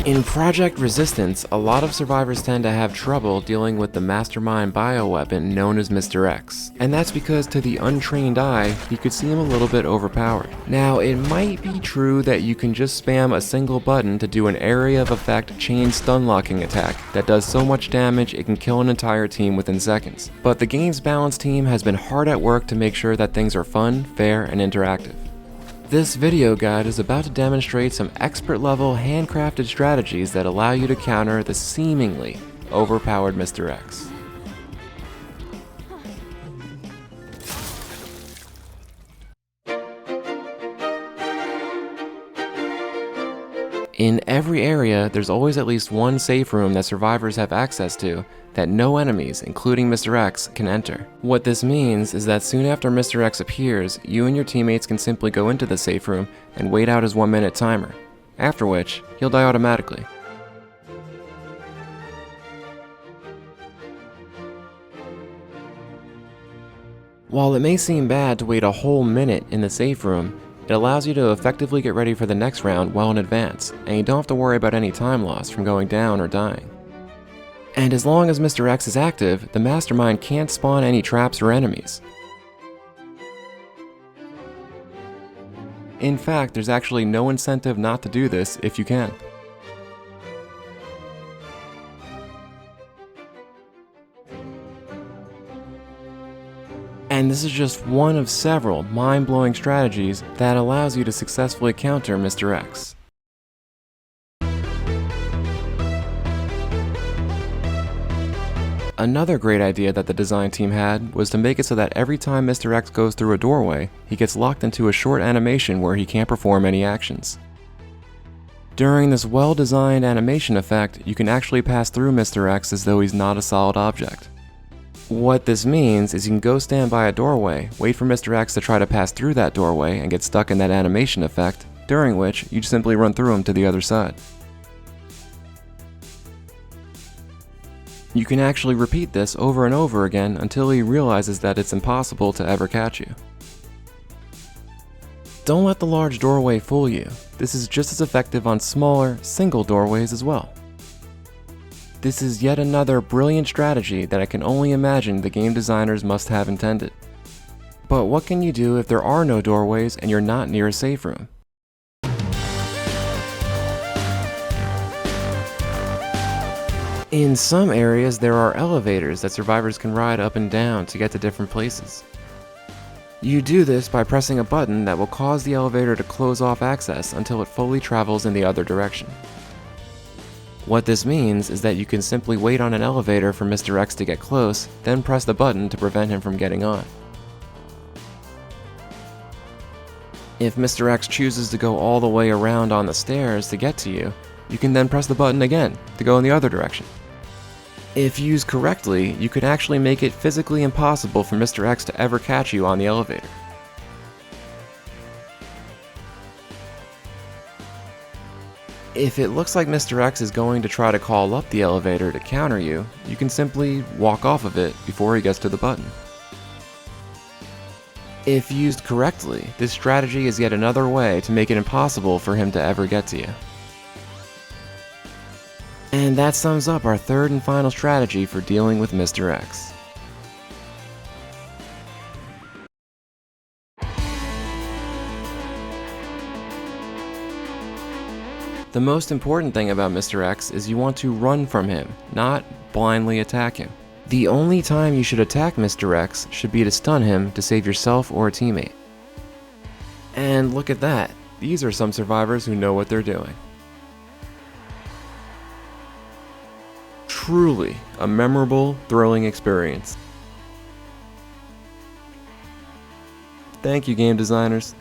In Project Resistance, a lot of survivors tend to have trouble dealing with the mastermind bioweapon known as MR.X. And that's because to the untrained eye, he could seem a little bit overpowered. Now, it might be true that you can just spam a single button to do an area of effect chain stun locking attack that does so much damage it can kill an entire team within seconds. But the game's balance team has been hard at work to make sure that things are fun, fair, and interactive. This video guide is about to demonstrate some expert-level handcrafted strategies that allow you to counter the seemingly overpowered MR.X. In every area, there's always at least one safe room that survivors have access to that no enemies, including MR.X, can enter. What this means is that soon after MR.X appears, you and your teammates can simply go into the safe room and wait out his 1-minute timer, after which he'll die automatically. While it may seem bad to wait a whole minute in the safe room, it allows you to effectively get ready for the next round well in advance, and you don't have to worry about any time loss from going down or dying. And as long as MR.X is active, the mastermind can't spawn any traps or enemies. In fact, there's actually no incentive not to do this if you can. And this is just one of several mind-blowing strategies that allows you to successfully counter MR.X. Another great idea that the design team had was to make it so that every time MR.X goes through a doorway, he gets locked into a short animation where he can't perform any actions. During this well-designed animation effect, you can actually pass through MR.X as though he's not a solid object. What this means is you can go stand by a doorway, wait for MR.X to try to pass through that doorway and get stuck in that animation effect, during which you simply run through him to the other side. You can actually repeat this over and over again until he realizes that it's impossible to ever catch you. Don't let the large doorway fool you. This is just as effective on smaller, single doorways as well. This is yet another brilliant strategy that I can only imagine the game designers must have intended. But what can you do if there are no doorways and you're not near a safe room? In some areas, there are elevators that survivors can ride up and down to get to different places. You do this by pressing a button that will cause the elevator to close off access until it fully travels in the other direction. What this means is that you can simply wait on an elevator for MR.X to get close, then press the button to prevent him from getting on. If MR.X chooses to go all the way around on the stairs to get to you, you can then press the button again to go in the other direction. If used correctly, you could actually make it physically impossible for MR.X to ever catch you on the elevator. If it looks like MR.X is going to try to call up the elevator to counter you, you can simply walk off of it before he gets to the button. If used correctly, this strategy is yet another way to make it impossible for him to ever get to you. And that sums up our third and final strategy for dealing with MR.X. The most important thing about MR.X is you want to run from him, not blindly attack him. The only time you should attack MR.X should be to stun him to save yourself or a teammate. And look at that, these are some survivors who know what they're doing. Truly a memorable, thrilling experience. Thank you, game designers.